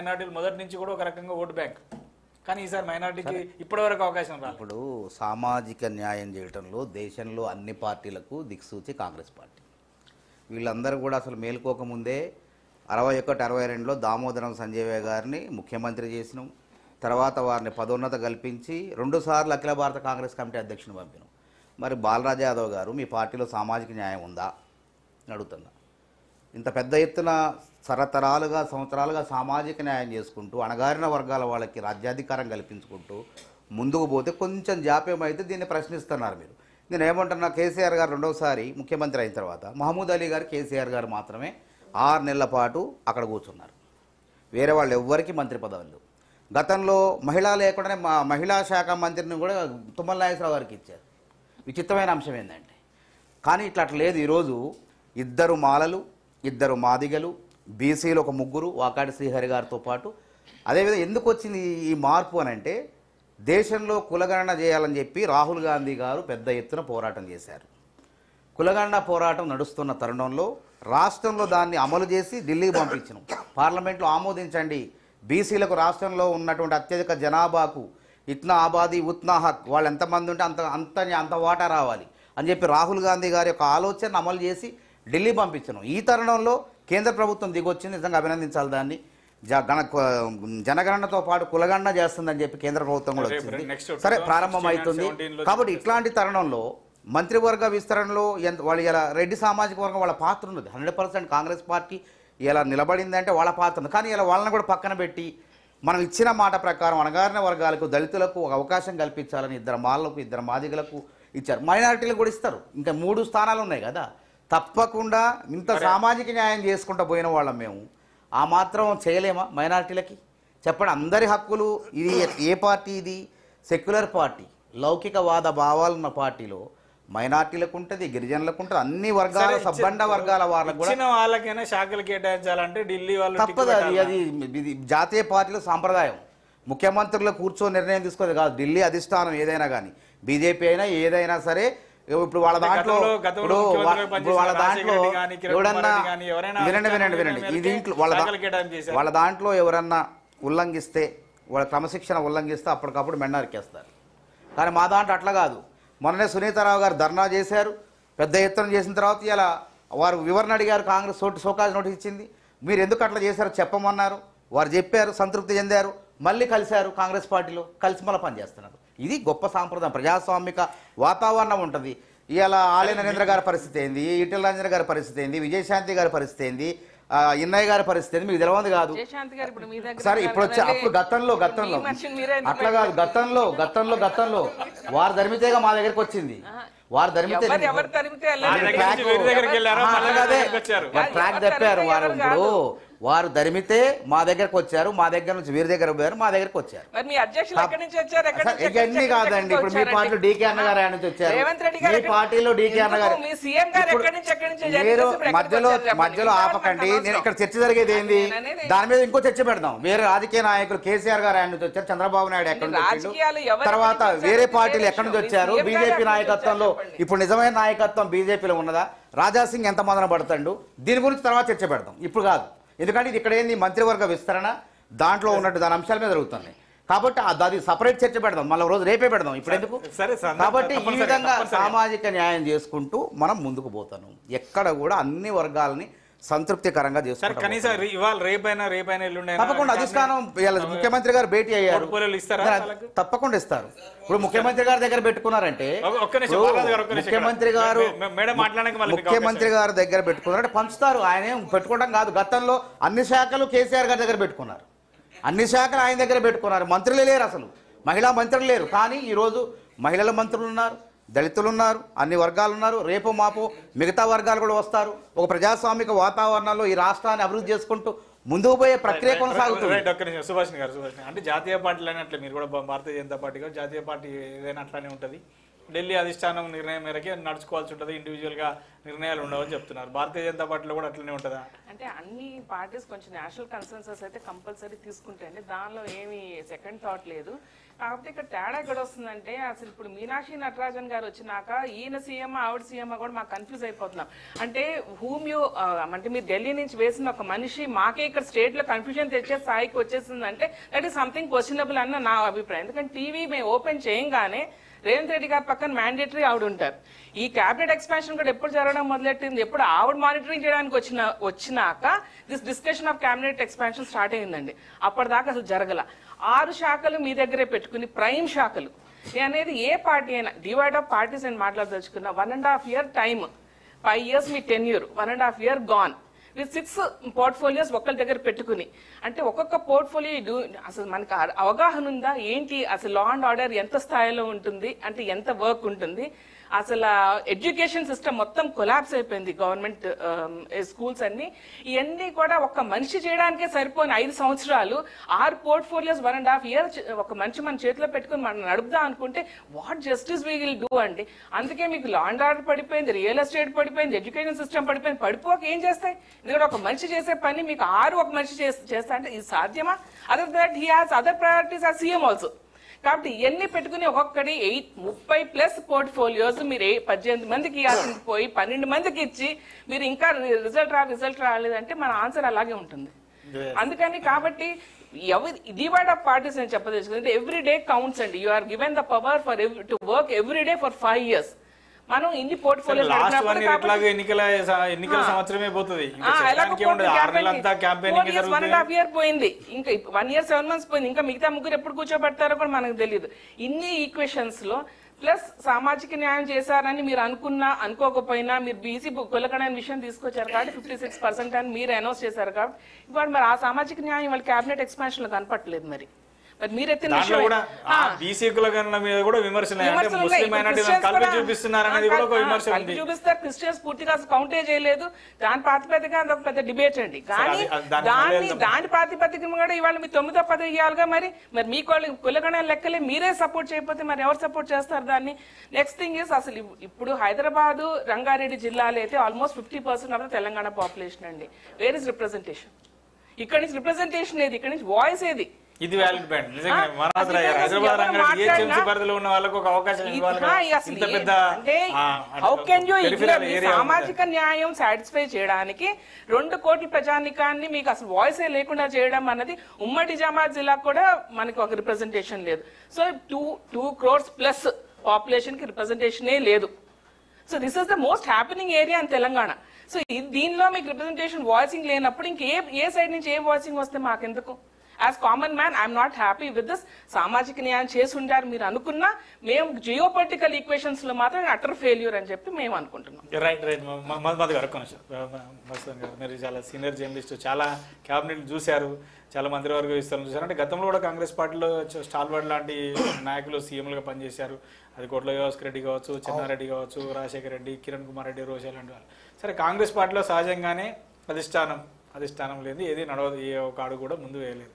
మైనార్టీలు మొదటి నుంచి కూడా ఒక రకంగా ఓటు బ్యాంక్, కానీ ఈసారి మైనార్టీకి ఇప్పటివరకు అవకాశం రాలేదు. ఇప్పుడు సామాజిక న్యాయం చేయటంలో దేశంలో అన్ని పార్టీలకు దిక్సూచి కాంగ్రెస్ పార్టీ. వీళ్ళందరూ కూడా అసలు మేలుకోకముందే 61, 62లో దామోదరం సంజయ్ గారిని ముఖ్యమంత్రి చేసినాం. తర్వాత వారిని పదోన్నత కల్పించి 2 సార్లు అఖిల భారత కాంగ్రెస్ కమిటీ అధ్యక్షుని పంపినాం. మరి బాలరాజ్ యాదవ్ గారు మీ పార్టీలో సామాజిక న్యాయం ఉందా అని అడుగుతున్నా. ఇంత పెద్ద ఎత్తున తరతరాలుగా సంవత్సరాలుగా సామాజిక న్యాయం చేసుకుంటూ అణగారిన వర్గాల వాళ్ళకి రాజ్యాధికారం కల్పించుకుంటూ ముందుకు పోతే కొంచెం జాప్యం అయితే దీన్ని ప్రశ్నిస్తున్నారు మీరు. నేను ఏమంటున్నా, కేసీఆర్ గారు రెండోసారి ముఖ్యమంత్రి అయిన తర్వాత మహమూద్ అలీ గారు, కేసీఆర్ గారు మాత్రమే 6 నెలల పాటు అక్కడ కూర్చున్నారు. వేరే వాళ్ళు ఎవ్వరికి మంత్రి పదవులు. గతంలో మహిళా లేకుండానే మహిళా శాఖ మంత్రిని కూడా తుమ్మల నాగేశ్వరరావు గారికి ఇచ్చారు. విచిత్రమైన అంశం ఏంటంటే, కానీ అట్లా లేదు. ఈరోజు 2 మాలలు, 2 మాదిగలు, బీసీలు 1 వాకాటి శ్రీహరి గారితో పాటు. అదేవిధంగా ఎందుకు వచ్చింది ఈ మార్పు అని అంటే, దేశంలో కులగణన చేయాలని చెప్పి రాహుల్ గాంధీ గారు పెద్ద ఎత్తున పోరాటం చేశారు. కులగణన పోరాటం నడుస్తున్న తరుణంలో రాష్ట్రంలో దాన్ని అమలు చేసి ఢిల్లీకి పంపించను. పార్లమెంట్లో ఆమోదించండి, బీసీలకు రాష్ట్రంలో ఉన్నటువంటి అత్యధిక జనాభాకు ఇత్నా ఆబాదీ ఉత్నా హక్, వాళ్ళు ఎంతమంది ఉంటే అంత వాటా రావాలి అని చెప్పి రాహుల్ గాంధీ గారి యొక్క ఆలోచన అమలు చేసి ఢిల్లీ పంపించను. ఈ తరుణంలో కేంద్ర ప్రభుత్వం దిగొచ్చింది, నిజంగా అభినందించాలి దాన్ని. జనగణనతో పాటు కులగణన చేస్తుందని చెప్పి కేంద్ర ప్రభుత్వం కూడా వచ్చింది. సరే, ప్రారంభం అవుతుంది. కాబట్టి ఇట్లాంటి తరుణంలో మంత్రివర్గ విస్తరణలో వాళ్ళు ఇలా రెడ్డి సామాజిక వర్గం వాళ్ళ పాత్ర ఉన్నది. 100% కాంగ్రెస్ పార్టీ ఇలా నిలబడిందంటే వాళ్ళ పాత్ర ఉంది. కానీ ఇలా వాళ్ళని కూడా పక్కన పెట్టి మనం ఇచ్చిన మాట ప్రకారం అణగారిన వర్గాలకు, దళితులకు ఒక అవకాశం కల్పించాలని 2 మాలకు, 2 మాదిగలకు ఇచ్చారు. మైనారిటీలకు కూడా ఇస్తారు. ఇంకా 3 స్థానాలు ఉన్నాయి కదా. తప్పకుండా ఇంత సామాజిక న్యాయం చేసుకుంటూ పోయిన వాళ్ళం మేము. ఆ మాత్రం చేయలేమా మైనారిటీలకి? చెప్పండి. అందరి హక్కులు. ఇది ఏ పార్టీ? ఇది సెక్యులర్ పార్టీ, లౌకికవాద భావాలున్న పార్టీలో మైనార్టీలకు ఉంటుంది, గిరిజనులకు ఉంటుంది, అన్ని వర్గాల సబ్బండ వర్గాల వాళ్ళకు కూడా వాళ్ళకైనా శాఖలు కేటాయించాలంటే ఢిల్లీ వాళ్ళు తప్పదు. అది జాతీయ పార్టీలో సాంప్రదాయం. ముఖ్యమంత్రులు కూర్చొని నిర్ణయం తీసుకోదు కాదు. ఢిల్లీ అధిష్టానం ఏదైనా కానీ, బీజేపీ అయినా ఏదైనా సరే, ఇప్పుడు వాళ్ళ దాంట్లో ఎవరన్నా వినండి ఈ దీంట్లో వాళ్ళ దాంట్లో ఎవరన్నా ఉల్లంఘిస్తే, వాళ్ళ క్రమశిక్షణ ఉల్లంఘిస్తే అప్పటికప్పుడు మెండరికేస్తారు. కానీ మా దాంట్లో అట్లా కాదు. మొన్ననే సునీతారావు గారు ధర్నా చేశారు, పెద్ద ఎత్తున చేసిన తర్వాత ఇలా వారు వివరణ అడిగారు. కాంగ్రెస్ షోకాజ్ నోటీస్ ఇచ్చింది. మీరు ఎందుకు అట్లా చేశారో చెప్పమన్నారు. వారు చెప్పారు, సంతృప్తి చెందారు, మళ్ళీ కలిశారు కాంగ్రెస్ పార్టీలో, కలిసి మళ్ళీ పనిచేస్తున్నారు. ఇది గొప్ప సాంప్రదాయం. ప్రజాస్వామిక వాతావరణం ఉంటుంది. ఇలా ఆలయ నరేంద్ర గారి పరిస్థితి ఏంది, ఈటెల రాజేంద్ర గారి పరిస్థితి ఏంది, విజయశాంతి గారి పరిస్థితి ఏంది, ఇన్నయ్య గారి పరిస్థితి ఏంది మీకు తెలియదు కాదు. సరే, ఇప్పుడు వచ్చే అప్పుడు గతంలో అట్లా కాదు. గతంలో వారు ధర్మితేగా మా దగ్గరికి వచ్చింది. వారు ధర్మితే ట్రాక్ తప్పారు. వారు ఇప్పుడు వారు ధర్మితే మా దగ్గరకు వచ్చారు, మా దగ్గర నుంచి వీరి దగ్గర పోయారు, మా దగ్గరకు వచ్చారు. ఇవన్నీ కాదండి. ఇప్పుడు మీ పార్టీలో డీకే అన్న గారు నుంచి వచ్చారు, మీ పార్టీలో డీకే అన్న గారు. మీరు మధ్యలో ఆపకండి. నేను ఇక్కడ చర్చ జరిగేది ఏంది, దాని మీద ఇంకో చర్చ పెడదాం. వేరే రాజకీయ నాయకులు కేసీఆర్ గారు ఆయన నుంచి వచ్చారు, చంద్రబాబు నాయుడు ఎక్కడి నుంచి వచ్చారు, తర్వాత వేరే పార్టీలు ఎక్కడి నుంచి వచ్చారు, బీజేపీ నాయకత్వంలో ఇప్పుడు నిజమైన నాయకత్వం బీజేపీలో ఉన్నదా, రాజాసింగ్ ఎంత మందన పడతాడు, దీని గురించి తర్వాత చర్చ పెడదాం, ఇప్పుడు కాదు. ఎందుకంటే ఇది ఇక్కడ ఏంది మంత్రివర్గ విస్తరణ, దాంట్లో ఉన్నట్టు దాని అంశాల మీద జరుగుతుంది. కాబట్టి అది సపరేట్ చర్చ పెడదాం, మళ్ళీ రోజు రేపే పెడదాం, ఇప్పుడు ఎందుకు. కాబట్టి ఈ విధంగా సామాజిక న్యాయం చేసుకుంటూ మనం ముందుకు పోతాను. ఎక్కడ కూడా అన్ని వర్గాలని సంతృప్తికరంగా చేసుకుంటాం. కనీసం ఇవాళ రేపైనా తప్పకుండా అధిష్టానం ముఖ్యమంత్రి గారు భేటీ అయ్యారు, తప్పకుండా ఇస్తారు. ఇప్పుడు ముఖ్యమంత్రి గారి దగ్గర పెట్టుకున్నారంటే, ముఖ్యమంత్రి గారి దగ్గర పెట్టుకున్నారంటే పంచుతారు. ఆయన ఏం పెట్టుకోవడం కాదు. గతంలో అన్ని శాఖలు కేసీఆర్ గారి దగ్గర పెట్టుకున్నారు, అన్ని శాఖలు ఆయన దగ్గర పెట్టుకున్నారు. మంత్రులే లేరు, అసలు మహిళా మంత్రులు లేరు. కానీ ఈరోజు మహిళల మంత్రులు ఉన్నారు, దళితులు ఉన్నారు, అన్ని వర్గాలు ఉన్నారు. రేపు మాపు మిగతా వర్గాలు కూడా వస్తారు. ఒక ప్రజాస్వామిక వాతావరణంలో ఈ రాష్ట్రాన్ని అభివృద్ధి చేసుకుంటూ ముందుకు పోయే ప్రక్రియ కొనసాగుతుంది. సుభాష్ గారు, అంటే జాతీయ పార్టీలు అయినట్లే మీరు కూడా భారతీయ జనతా పార్టీ జాతీయ పార్టీ ఏదైనా అట్లానే ఉంటుంది. ఢిల్లీ అధిష్టానం నిర్ణయం మేరకే నడుచుకోవాల్సి ఉంటుంది, ఇండివిజువల్ గా నిర్ణయాలు ఉండవని చెప్తున్నారు. భారతీయ జనతా పార్టీలో కూడా అట్లనే ఉంటుందా? అంటే అన్ని పార్టీస్ కొంచెం నేషనల్ కన్సెన్సస్ అయితే కంపల్సరీ తీసుకుంటాయండి, దానిలో ఏమి సెకండ్ థాట్ లేదు. కాకపోతే ఇక్కడ తేడా ఎక్కడ వస్తుందంటే అసలు ఇప్పుడు మీనాక్షి నటరాజన్ గారు వచ్చినాక ఈయన సీఎం ఆవిడ సీఎం కూడా మాకు కన్ఫ్యూజ్ అయిపోతున్నాం. అంటే అంటే మీరు ఢిల్లీ నుంచి వేసిన ఒక మనిషి మాకే ఇక్కడ స్టేట్ లో కన్ఫ్యూజన్ తెచ్చే స్థాయికి వచ్చేసిందంటే దట్ ఈస్ సంథింగ్ క్వశ్చనబుల్ అన్న నా అభిప్రాయం. ఎందుకంటే టీవీ మేము ఓపెన్ చేయంగానే రేవంత్ రెడ్డి గారి పక్కన మ్యాండేటరీ ఆవిడ ఉంటారు. ఈ క్యాబినెట్ ఎక్స్పాన్షన్ కూడా ఎప్పుడు జరగడం మొదలెట్టింది, ఎప్పుడు ఆవిడ మానిటరింగ్ చేయడానికి వచ్చినాక this discussion of cabinet expansion start అయిందండి. అప్పటిదాకా అసలు జరగల. 6 శాఖలు మీ దగ్గరే పెట్టుకుని ప్రైమ్ శాఖలు అనేది ఏ పార్టీ అయినా డివైడ్ ఆఫ్ పార్టీస్ అని మాట్లాడదలుచుకున్న 1.5 year time, 5 years me tenure, 1.5 year gone with 6 portfolios ఒకరి దగ్గర పెట్టుకుని, అంటే ఒక్కొక్క పోర్ట్ఫోలియో అసలు మనకు అవగాహన ఉందా ఏంటి, అసలు లా అండ్ ఆర్డర్ ఎంత స్థాయిలో ఉంటుంది, అంటే ఎంత వర్క్ ఉంటుంది, అసలు ఎడ్యుకేషన్ సిస్టమ్ మొత్తం కొలాప్స్ అయిపోయింది, గవర్నమెంట్ స్కూల్స్ అన్ని. ఇవన్నీ కూడా ఒక మనిషి చేయడానికే సరిపోయిన 5 సంవత్సరాలు 6 పోర్ట్ఫోలియోస్ 1.5 year ఒక మనిషి మన చేతిలో పెట్టుకుని మనం నడుపుదాం అనుకుంటే what justice we will do అండి. అందుకే మీకు లా అండ్ ఆర్డర్ పడిపోయింది, రియల్ ఎస్టేట్ పడిపోయింది, ఎడ్యుకేషన్ సిస్టమ్ పడిపోయింది. పడిపోక ఏం చేస్తాయి? ఎందుకంటే ఒక మనిషి చేసే పని మీకు 6 ఒక మనిషి చేస్తా అంటే ఇది సాధ్యమా? Other that he has other priorities are CM also. కాబట్టి ఇవన్నీ పెట్టుకుని ఒక్కొక్కటి 30+ పోర్ట్ఫోలియోస్ మీరు 18 మందికి ఇవ్వాల్సింది పోయి 12 మందికి ఇచ్చి మీరు ఇంకా రిజల్ట్ రాలేదంటే మన ఆన్సర్ అలాగే ఉంటుంది. అందుకని కాబట్టి డివైడ్ ఆఫ్ పార్టీస్ నేను చెప్పదలుచుకుంటే ఎవ్రీ డే కౌంట్స్ అండి. You are given the power for to work every day for 5 years. మనం ఇన్ని పోర్ట్ఫోలియోస్ ఎన్నికల సంవత్సరమే పోతుంది, 1.5 year పోయింది, ఇంకా 1 year 7 months పోయింది, ఇంకా మిగతా ముగ్గురు ఎప్పుడు కూర్చోబెడతారో కూడా మనకు తెలియదు. ఇన్ని ఈక్వేషన్స్ లో ప్లస్ సామాజిక న్యాయం చేశారని మీరు అనుకోకపోయినా మీరు బీసీ కులగణన విషయం తీసుకొచ్చారు కాబట్టి 56% అని మీరు అనౌన్స్ చేశారు కాబట్టి ఇవాళ మరి ఆ సామాజిక న్యాయం వాళ్ళ క్యాబినెట్ ఎక్స్పాన్షన్ లో కనపట్లేదు. మరి మీరెత్తిన చూపిస్తారు, క్రిస్టియన్స్ పూర్తిగా కౌంటే చేయలేదు, దాని ప్రాతిపదికగా అదొక పెద్ద డిబేట్ అండి. కానీ దాని ప్రాతిపదిక కూడా ఇవాళ మీ 9వ 10 ఇవ్వాలిగా. మరి మీ కులగణ లెక్కలే మీరే సపోర్ట్ చేయకపోతే మరి ఎవరు సపోర్ట్ చేస్తారు దాన్ని? నెక్స్ట్ థింగ్ ఇస్ అసలు ఇప్పుడు హైదరాబాద్ రంగారెడ్డి జిల్లాలో అయితే ఆల్మోస్ట్ 50% ఆఫ్ తెలంగాణ పాపులేషన్ అండి. Where is representation? ఇక్కడ నుంచి రిప్రజెంటేషన్ ఏది, ఇక్కడ నుంచి వాయిస్ ఏది? ఇది వ్యాలిడ్ పాయింట్ నిజంగా. హైదరాబాద్ పరిధిలో ఉన్న వాళ్ళకు ఒక అవకాశం ఇవ్వాలి. సామాజిక న్యాయం సాటిస్ఫై చేయడానికి 2 కోట్ల ప్రజానికాన్ని మీకు అసలు వాయిసే లేకుండా చేయడం అన్నది ఉమ్మడి నిజామాబాద్ జిల్లా కూడా మనకి ఒక రిప్రజెంటేషన్ లేదు. సో 2 crores ప్లస్ పాపులేషన్ కి రిప్రజెంటేషనే లేదు. So this is the most happening area in Telangana. So దీనిలో మీకు రిప్రజెంటేషన్ వాయిసింగ్ లేనప్పుడు ఏ సైడ్ నుంచి ఏ వాయిసింగ్ వస్తే మాకెందుకు? As common man I'm not happy with this. సామాజిక న్యాయం చేసి ఉంటారు మీరు అనుకున్నా, మేము జియోపొలిటికల్ ఈక్వేషన్స్ లో మాత్రం అటర్ ఫెయిల్యూర్ అని చెప్పి మేము అనుకుంటున్నాం. రైట్ మీరు చాలా సీనియర్ జర్నలిస్ట్, చాలా క్యాబినెట్ చూశారు, చాలా మంత్రివర్గ విస్తరణ చూశారు. అంటే గతంలో కూడా కాంగ్రెస్ పార్టీలో స్టాల్వర్డ్ లాంటి నాయకులు సీఎంలుగా పనిచేశారు. అది కోట్ల వ్యవస్థ రెడ్డి కావచ్చు, చెన్నారెడ్డి కావచ్చు, రాజశేఖర రెడ్డి, కిరణ్ కుమార్ రెడ్డి, రోజా లాంటి వాళ్ళు. సరే, కాంగ్రెస్ పార్టీలో సహజంగానే అధిష్టానం లేదు, ఏది నడవదు, ఏ ఒక అడుగు కూడా ముందు వేయలేదు.